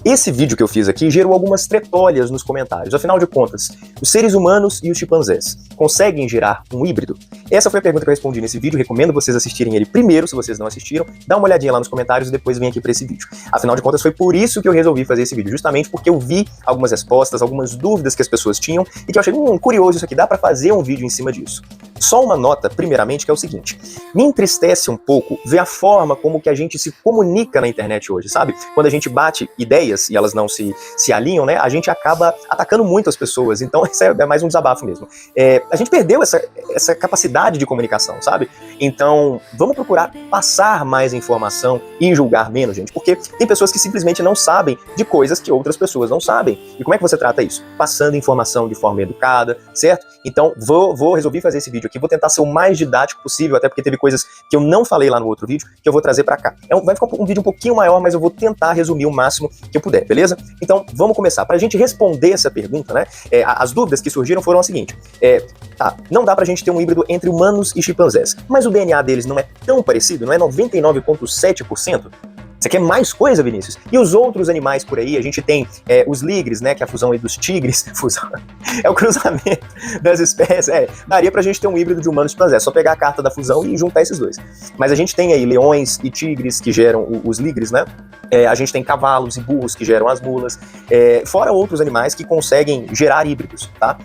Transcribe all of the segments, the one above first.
Esse vídeo que eu fiz aqui gerou algumas tretólias nos comentários. Afinal de contas, os seres humanos e os chimpanzés conseguem gerar um híbrido? Essa foi a pergunta que eu respondi nesse vídeo. Recomendo vocês assistirem ele primeiro, se vocês não assistiram. Dá uma olhadinha lá nos comentários e depois vem aqui para esse vídeo. Afinal de contas, foi por isso que eu resolvi fazer esse vídeo. Justamente porque eu vi algumas respostas, algumas dúvidas que as pessoas tinham e que eu achei curioso isso aqui. Dá para fazer um vídeo em cima disso. Só uma nota, primeiramente, que é o seguinte. Me entristece um pouco ver a forma como que a gente se comunica na internet hoje, sabe? Quando a gente bate ideias e elas não se alinham, né? A gente acaba atacando muito as pessoas. Então, isso é mais um desabafo mesmo. A gente perdeu essa capacidade de comunicação, sabe? Então, vamos procurar passar mais informação e julgar menos, gente. Porque tem pessoas que simplesmente não sabem de coisas que outras pessoas não sabem. E como é que você trata isso? Passando informação de forma educada, certo? Então, resolvi fazer esse vídeo aqui. Vou tentar ser o mais didático possível, até porque teve coisas que eu não falei lá no outro vídeo, que eu vou trazer pra cá. Vai ficar um vídeo um pouquinho maior, mas eu vou tentar resumir o máximo que eu puder, beleza? Então, vamos começar. Pra gente responder essa pergunta, né? As dúvidas que surgiram foram a seguinte. Não dá pra gente ter um híbrido entre humanos e chimpanzés, mas o DNA deles não é tão parecido, não é 99,7%? Você quer mais coisa, Vinícius? E os outros animais por aí, a gente tem os ligres, né, que é a fusão aí dos tigres, é o cruzamento das espécies, daria pra gente ter um híbrido de humanos e chimpanzés, só pegar a carta da fusão e juntar esses dois. Mas a gente tem aí leões e tigres que geram os ligres, né? A gente tem cavalos e burros que geram as mulas, fora outros animais que conseguem gerar híbridos, tá?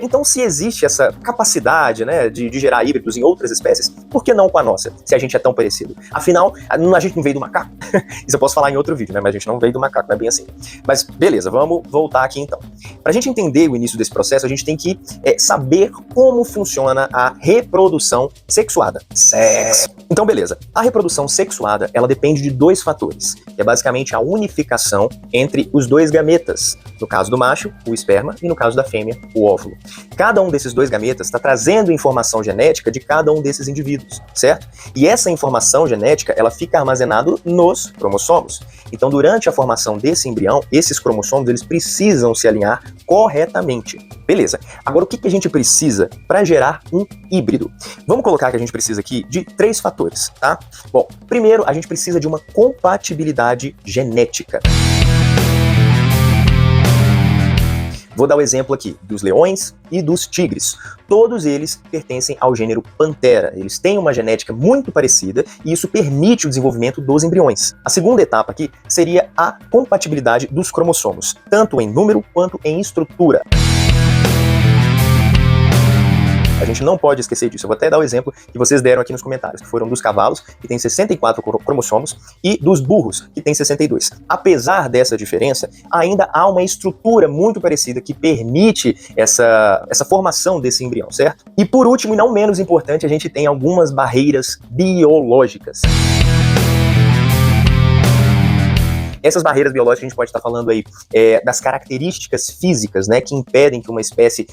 Então, se existe essa capacidade, né, de gerar híbridos em outras espécies, por que não com a nossa, se a gente é tão parecido? Afinal, a gente não veio do macaco? Isso eu posso falar em outro vídeo, né? Mas a gente não veio do macaco, não é bem assim. Mas beleza, vamos voltar aqui então. Pra gente entender o início desse processo, a gente tem que saber como funciona a reprodução sexuada. Sexo. Então beleza, a reprodução sexuada, ela depende de dois fatores, que é basicamente a unificação entre os dois gametas. No caso do macho, o esperma, e no caso da fêmea, o óvulo. Cada um desses dois gametas está trazendo informação genética de cada um desses indivíduos, certo? E essa informação genética, ela fica armazenada nos cromossomos. Então, durante a formação desse embrião, esses cromossomos, eles precisam se alinhar corretamente. Beleza. Agora, o que a gente precisa para gerar um híbrido? Vamos colocar que a gente precisa aqui de 3 fatores, tá? Bom, primeiro, a gente precisa de uma compatibilidade genética. Vou dar o exemplo aqui dos leões e dos tigres. Todos eles pertencem ao gênero Panthera. Eles têm uma genética muito parecida e isso permite o desenvolvimento dos embriões. A segunda etapa aqui seria a compatibilidade dos cromossomos, tanto em número quanto em estrutura. A gente não pode esquecer disso. Eu vou até dar o exemplo que vocês deram aqui nos comentários, que foram dos cavalos, que tem 64 cromossomos, e dos burros, que tem 62. Apesar dessa diferença, ainda há uma estrutura muito parecida que permite essa formação desse embrião, certo? E por último, e não menos importante, a gente tem algumas barreiras biológicas. Essas barreiras biológicas a gente pode estar falando aí das características físicas, né, que impedem que uma espécie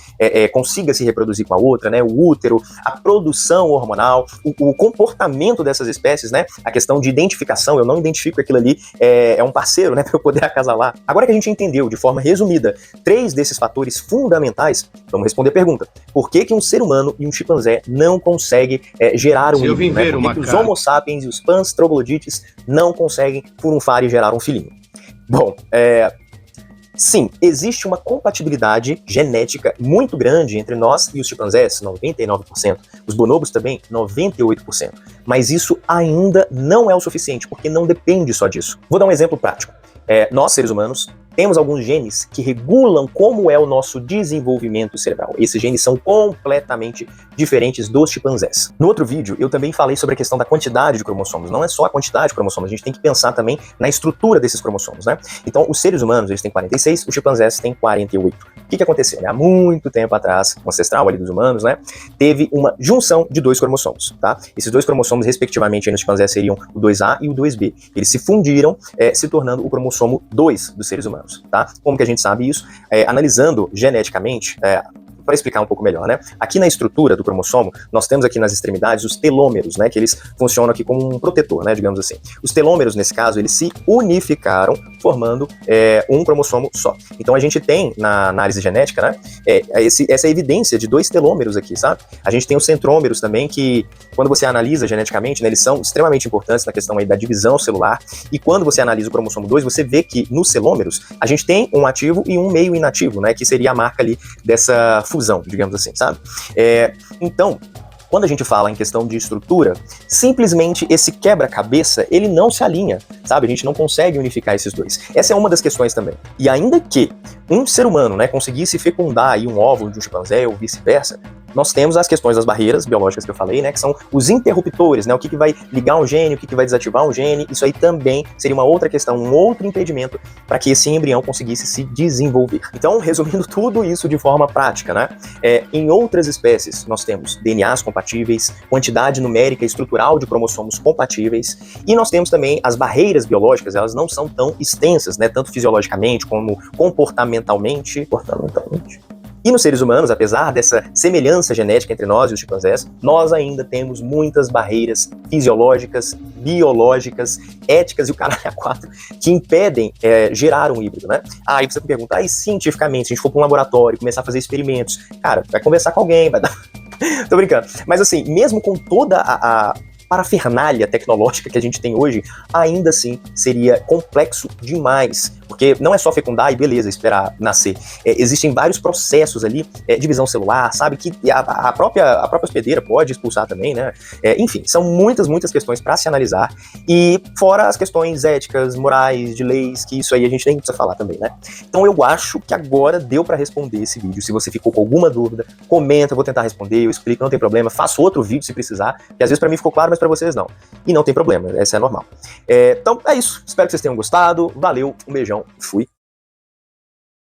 consiga se reproduzir com a outra, né, o útero, a produção hormonal, o comportamento dessas espécies, né, a questão de identificação, eu não identifico que aquilo ali é um parceiro, né, para eu poder acasalar. Agora que a gente entendeu de forma resumida 3 desses fatores fundamentais, vamos responder a pergunta: por que um ser humano e um chimpanzé não conseguem gerar um híbrido, né? Por que os Homo sapiens e os Pans troglodites não conseguem furunfar e gerar um filhinho? Bom, sim, existe uma compatibilidade genética muito grande entre nós e os chimpanzés, 99%. Os bonobos também, 98%. Mas isso ainda não é o suficiente, porque não depende só disso. Vou dar um exemplo prático. Nós, seres humanos, temos alguns genes que regulam como é o nosso desenvolvimento cerebral. Esses genes são completamente diferentes dos chimpanzés. No outro vídeo, eu também falei sobre a questão da quantidade de cromossomos. Não é só a quantidade de cromossomos, a gente tem que pensar também na estrutura desses cromossomos, né? Então, os seres humanos, eles têm 46, os chimpanzés têm 48. O que aconteceu? Há muito tempo atrás, o ancestral ali dos humanos, né, teve uma junção de 2 cromossomos, tá? Esses 2 cromossomos, respectivamente, nos chimpanzés seriam o 2A e o 2B. Eles se fundiram, se tornando o cromossomo 2 dos seres humanos, tá? Como que a gente sabe isso? Analisando geneticamente, para explicar um pouco melhor, né? Aqui na estrutura do cromossomo, nós temos aqui nas extremidades os telômeros, né? Que eles funcionam aqui como um protetor, né? Digamos assim. Os telômeros, nesse caso, eles se unificaram, formando um cromossomo só. Então a gente tem, na análise genética, né? Essa evidência de 2 telômeros aqui, sabe? A gente tem os centrômeros também, que quando você analisa geneticamente, né, eles são extremamente importantes na questão aí da divisão celular, e quando você analisa o cromossomo 2, você vê que nos telômeros a gente tem um ativo e um meio inativo, né, que seria a marca ali dessa fusão, digamos assim, sabe? Então, quando a gente fala em questão de estrutura, simplesmente esse quebra-cabeça, ele não se alinha, sabe? A gente não consegue unificar esses dois. Essa é uma das questões também. E ainda que um ser humano, né, conseguisse fecundar aí um óvulo de um chimpanzé ou vice-versa, nós temos as questões das barreiras biológicas que eu falei, né, que são os interruptores, né, o que vai ligar um gene, o que vai desativar um gene. Isso aí também seria uma outra questão, um outro impedimento para que esse embrião conseguisse se desenvolver. Então, resumindo tudo isso de forma prática, né, em outras espécies nós temos DNAs compatíveis, quantidade numérica e estrutural de cromossomos compatíveis, e nós temos também as barreiras biológicas, elas não são tão extensas, né, tanto fisiologicamente como comportamentalmente. E nos seres humanos, apesar dessa semelhança genética entre nós e os chimpanzés, nós ainda temos muitas barreiras fisiológicas, biológicas, éticas e o caralho a 4 que impedem gerar um híbrido, né? Aí você me pergunta, aí cientificamente, se a gente for para um laboratório, começar a fazer experimentos, cara, vai conversar com alguém, vai dar... Tô brincando. Mas assim, mesmo com toda a parafernália tecnológica que a gente tem hoje, ainda assim seria complexo demais, porque não é só fecundar e beleza, esperar nascer. Existem vários processos ali, divisão celular, sabe, que a própria hospedeira pode expulsar também, né? Enfim, são muitas questões para se analisar, e fora as questões éticas, morais, de leis, que isso aí a gente nem precisa falar também, né? Então eu acho que agora deu para responder esse vídeo. Se você ficou com alguma dúvida, comenta, eu vou tentar responder, eu explico, não tem problema, faço outro vídeo se precisar, que às vezes para mim ficou claro, mas para vocês não. E não tem problema, essa é normal. Então é isso, espero que vocês tenham gostado, valeu, um beijão, fui.